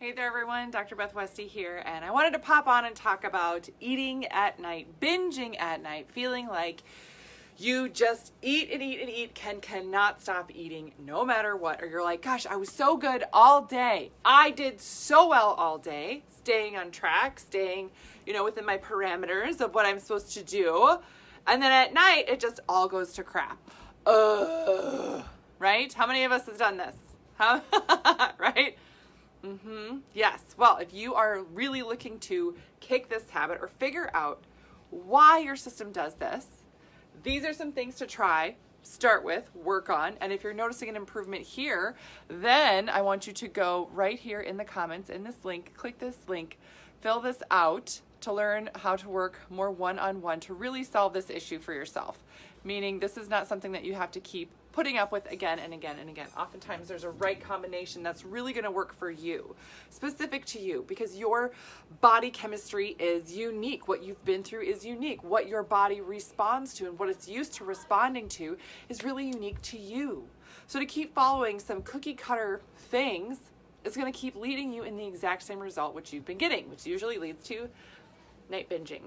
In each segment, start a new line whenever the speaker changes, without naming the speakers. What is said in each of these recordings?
Hey there everyone, Dr. Beth Westy here, and I wanted to pop on and talk about eating at night, binging at night, feeling like you just eat and eat and eat, cannot stop eating no matter what. Or you're like, gosh, I was so good all day. I did so well all day, staying on track, staying, within my parameters of what I'm supposed to do. And then at night, it just all goes to crap. Right? How many of us has done this? Huh? Right? Yes. Well, if you are really looking to kick this habit or figure out why your system does this, these are some things to try, start with, work on. And if you're noticing an improvement here, then I want you to go right here in the comments in this link, click this link, fill this out to learn how to work more one-on-one to really solve this issue for yourself. Meaning this is not something that you have to keep putting up with again and again and again. Oftentimes there's a right combination that's really going to work for you, specific to you, because your body chemistry is unique. What you've been through is unique. What your body responds to and what it's used to responding to is really unique to you. So to keep following some cookie cutter things is going to keep leading you in the exact same result which you've been getting, which usually leads to night binging.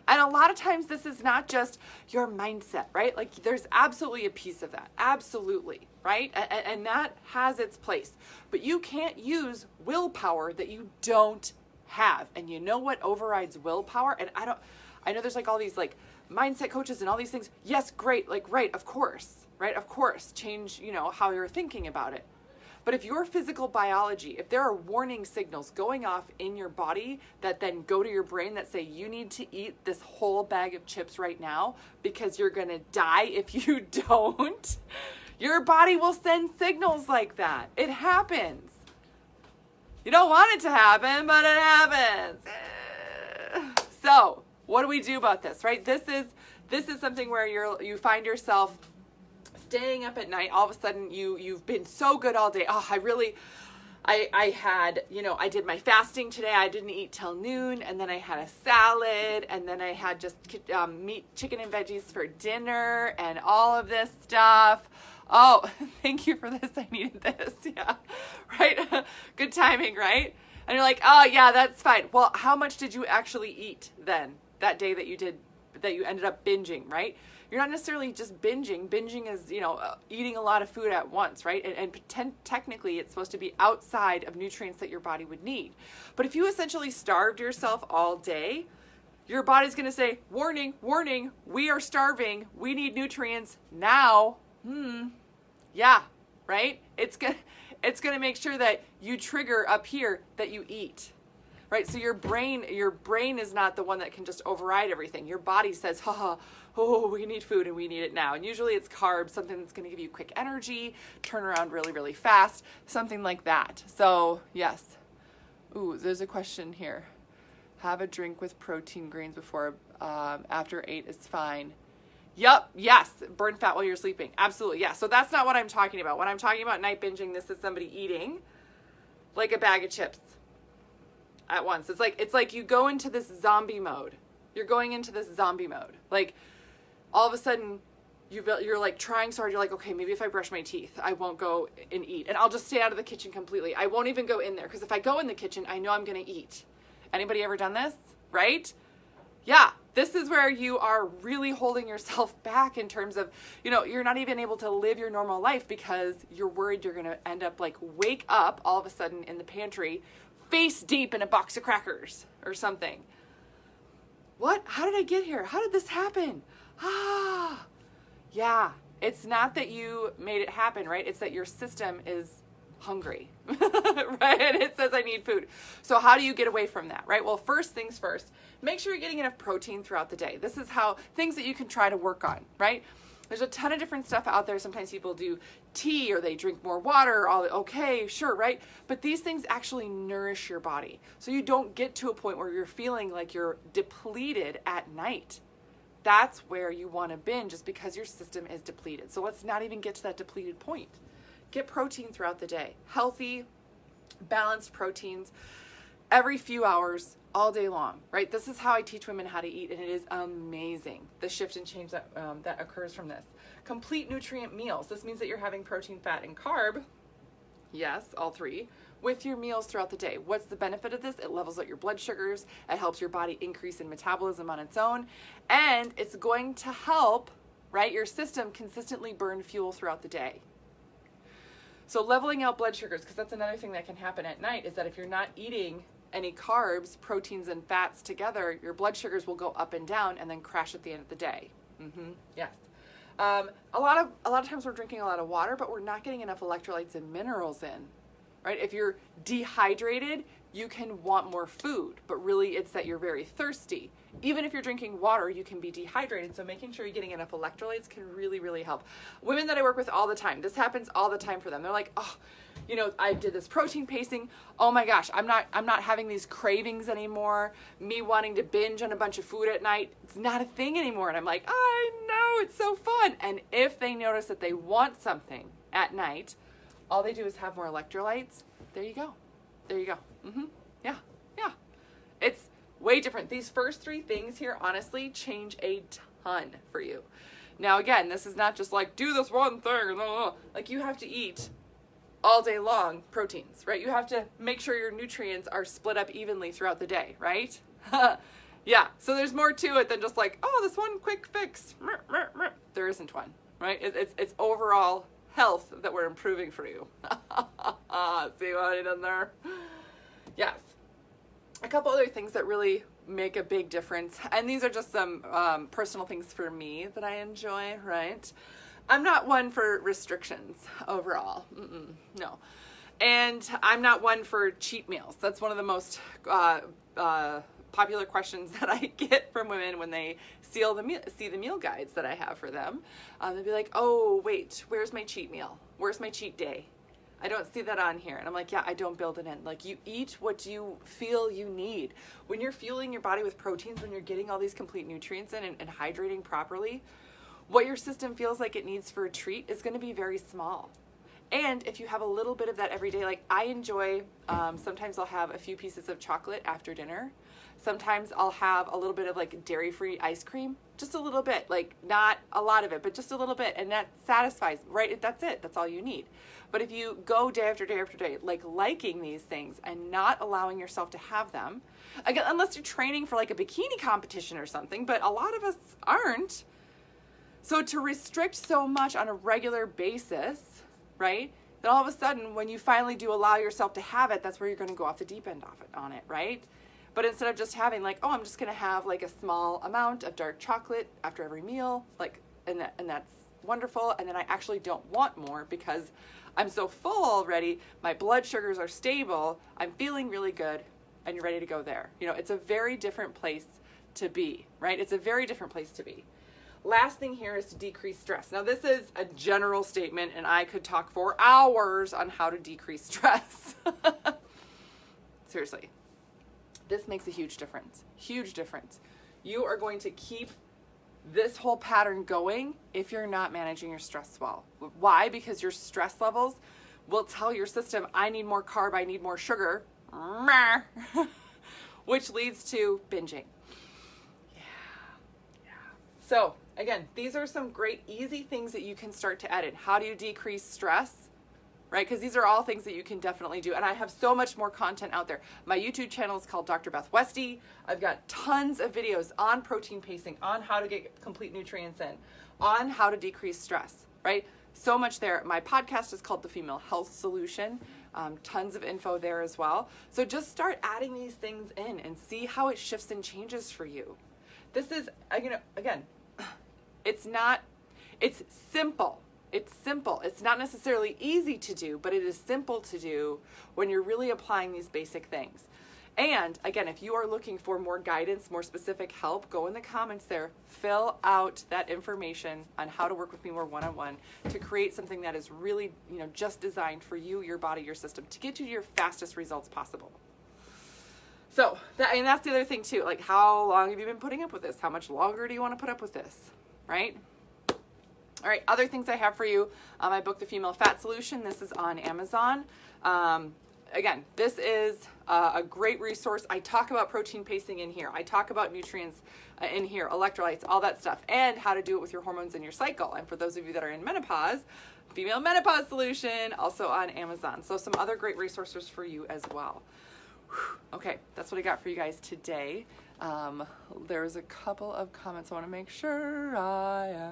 And a lot of times this is not just your mindset, right? Like there's absolutely a piece of that. Absolutely, right? And that has its place. But you can't use willpower that you don't have. And you know what overrides willpower? And I know there's like all these like mindset coaches and all these things. Yes, great. Like, right, of course, right? Of course, change, how you're thinking about it. But if your physical biology, if there are warning signals going off in your body that then go to your brain that say you need to eat this whole bag of chips right now because you're going to die if you don't, your body will send signals like that. It happens. You don't want it to happen, but it happens. So what do we do about this, right? This is something where you find yourself staying up at night. All of a sudden you've been so good all day. I had, I did my fasting today. I didn't eat till noon, and then I had a salad, and then I had just meat, chicken and veggies for dinner and all of this stuff. Oh, thank you for this. I needed this. Yeah. Right. Good timing, right? And you're like, oh yeah, that's fine. Well, how much did you actually eat then that day that you ended up binging, right? You're not necessarily just binging. Binging is, eating a lot of food at once, right? And technically it's supposed to be outside of nutrients that your body would need. But if you essentially starved yourself all day, your body's going to say, warning, warning, we are starving. We need nutrients now. Yeah, right? It's going to make sure that you trigger up here that you eat. Right? So your brain is not the one that can just override everything. Your body says, we need food and we need it now. And usually it's carbs, something that's going to give you quick energy, turn around really, really fast, something like that. So yes. Ooh, there's a question here. Have a drink with protein grains before, after 8 is fine. Yep. Yes. Burn fat while you're sleeping. Absolutely. Yeah. So that's not what I'm talking about. When I'm talking about night binging, this is somebody eating like a bag of chips at once. It's like you go into this zombie mode. You're going into this zombie mode. Like all of a sudden you're like trying so hard. You're like, okay, maybe if I brush my teeth, I won't go and eat. And I'll just stay out of the kitchen completely. I won't even go in there because if I go in the kitchen, I know I'm going to eat. Anybody ever done this? Right? Yeah. This is where you are really holding yourself back in terms of, you're not even able to live your normal life because you're worried you're going to end up like wake up all of a sudden in the pantry face deep in a box of crackers or something. What? How did I get here? How did this happen? Yeah. It's not that you made it happen, right? It's that your system is hungry, right? And it says I need food. So how do you get away from that, right? Well, first things first, make sure you're getting enough protein throughout the day. This is how things that you can try to work on, right? There's a ton of different stuff out there. Sometimes people do tea or they drink more water. Okay, sure, right? But these things actually nourish your body. So you don't get to a point where you're feeling like you're depleted at night. That's where you want to binge, just because your system is depleted. So let's not even get to that depleted point. Get protein throughout the day. Healthy, balanced proteins every few hours, all day long, right? This is how I teach women how to eat, and it is amazing, the shift and change that occurs from this. Complete nutrient meals. This means that you're having protein, fat, and carb Yes, all three. With your meals throughout the day. What's the benefit of this? It levels out your blood sugars. It helps your body increase in metabolism on its own. And it's going to help, right, your system consistently burn fuel throughout the day. So leveling out blood sugars, because that's another thing that can happen at night, is that if you're not eating any carbs, proteins, and fats together, your blood sugars will go up and down and then crash at the end of the day. Yes. A lot of times we're drinking a lot of water, but we're not getting enough electrolytes and minerals in, right? If you're dehydrated, you can want more food, but really it's that you're very thirsty. Even if you're drinking water, you can be dehydrated. So making sure you're getting enough electrolytes can really, really help. Women that I work with all the time, this happens all the time for them. They're like, oh, you know, I did this protein pacing. Oh my gosh, I'm not having these cravings anymore. Me wanting to binge on a bunch of food at night, it's not a thing anymore. And I'm like, I know, it's so fun. And if they notice that they want something at night, all they do is have more electrolytes. There you go. There you go. Yeah. It's way different. These first three things here, honestly, change a ton for you. Now, again, this is not just like, do this one thing. Like, you have to eat all day long proteins, right? You have to make sure your nutrients are split up evenly throughout the day, right? Yeah, so there's more to it than just like, oh, this one quick fix. There isn't one, right? It's overall health that we're improving for you. See what I did there? Yes. A couple other things that really make a big difference, and these are just some personal things for me that I enjoy, right? I'm not one for restrictions overall. No. And I'm not one for cheat meals. That's one of the most popular questions that I get from women when they see the meal guides that I have for them. They'll be like, oh, wait, where's my cheat meal? Where's my cheat day? I don't see that on here. And I'm like, yeah, I don't build it in. Like, you eat what you feel you need. When you're fueling your body with proteins, when you're getting all these complete nutrients in and hydrating properly, what your system feels like it needs for a treat is going to be very small. And if you have a little bit of that every day, like I enjoy, sometimes I'll have a few pieces of chocolate after dinner. Sometimes I'll have a little bit of like dairy-free ice cream, just a little bit, like not a lot of it, but just a little bit. And that satisfies, right? That's it. That's all you need. But if you go day after day after day, like liking these things and not allowing yourself to have them, again, unless you're training for like a bikini competition or something, but a lot of us aren't. So to restrict so much on a regular basis, right? Then all of a sudden, when you finally do allow yourself to have it, that's where you're going to go off the deep end on it, right? But instead of just having like, oh, I'm just going to have like a small amount of dark chocolate after every meal, like, and that's wonderful. And then I actually don't want more because I'm so full already. My blood sugars are stable. I'm feeling really good, and you're ready to go there. You know, it's a very different place to be, right? It's a very different place to be. Last thing here is to decrease stress. Now, this is a general statement, and I could talk for hours on how to decrease stress. Seriously. This makes a huge difference. Huge difference. You are going to keep this whole pattern going if you're not managing your stress well. Why? Because your stress levels will tell your system, I need more carb, I need more sugar, which leads to binging. Yeah. So, again, these are some great, easy things that you can start to add in. How do you decrease stress? Right? Because these are all things that you can definitely do. And I have so much more content out there. My YouTube channel is called Dr. Beth Westy. I've got tons of videos on protein pacing, on how to get complete nutrients in, on how to decrease stress, right? So much there. My podcast is called The Female Health Solution. Tons of info there as well. So just start adding these things in and see how it shifts and changes for you. This is, again, it's simple. It's simple. It's not necessarily easy to do, but it is simple to do when you're really applying these basic things. And again, if you are looking for more guidance, more specific help, go in the comments there, fill out that information on how to work with me more one-on-one to create something that is really, just designed for you, your body, your system, to get you to your fastest results possible. So, that's the other thing too. Like, how long have you been putting up with this? How much longer do you want to put up with this? Right? All right, other things I have for you. My book, The Female Fat Solution. This is on Amazon. Again, this is a great resource. I talk about protein pacing in here. I talk about nutrients in here, electrolytes, all that stuff, and how to do it with your hormones in your cycle. And for those of you that are in menopause, Female Menopause Solution, also on Amazon. So some other great resources for you as well. Okay, that's what I got for you guys today. There's a couple of comments I want to make sure I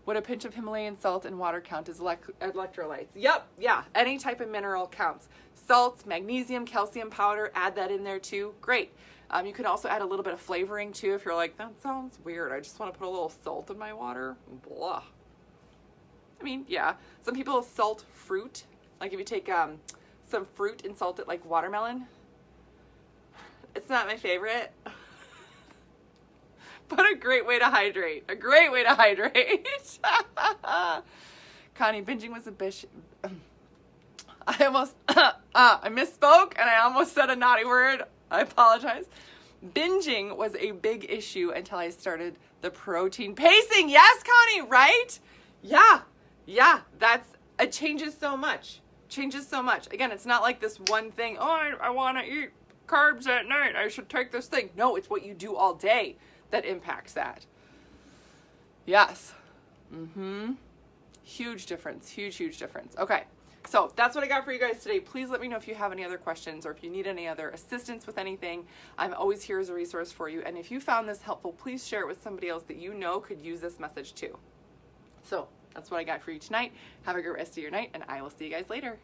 would a pinch of Himalayan salt and water count as electrolytes? Yep, yeah, any type of mineral counts. Salts, magnesium, calcium powder, add that in there too. Great. You can also add a little bit of flavoring too if you're like, that sounds weird. I just want to put a little salt in my water. Blah. I mean, yeah, some people salt fruit. Like if you take some fruit and salt it like watermelon. It's not my favorite. But a great way to hydrate. A great way to hydrate. Connie, binging was a bitch. I almost, I misspoke and I almost said a naughty word. I apologize. Binging was a big issue until I started the protein pacing. Yes, Connie, right? Yeah, it changes so much. Again, it's not like this one thing, oh, I want to eat carbs at night. I should take this thing. No, it's what you do all day that impacts that. Yes. Huge difference. Huge difference. Okay. So that's what I got for you guys today. Please let me know if you have any other questions or if you need any other assistance with anything. I'm always here as a resource for you. And if you found this helpful, please share it with somebody else that you know could use this message too. So that's what I got for you tonight. Have a great rest of your night, and I will see you guys later.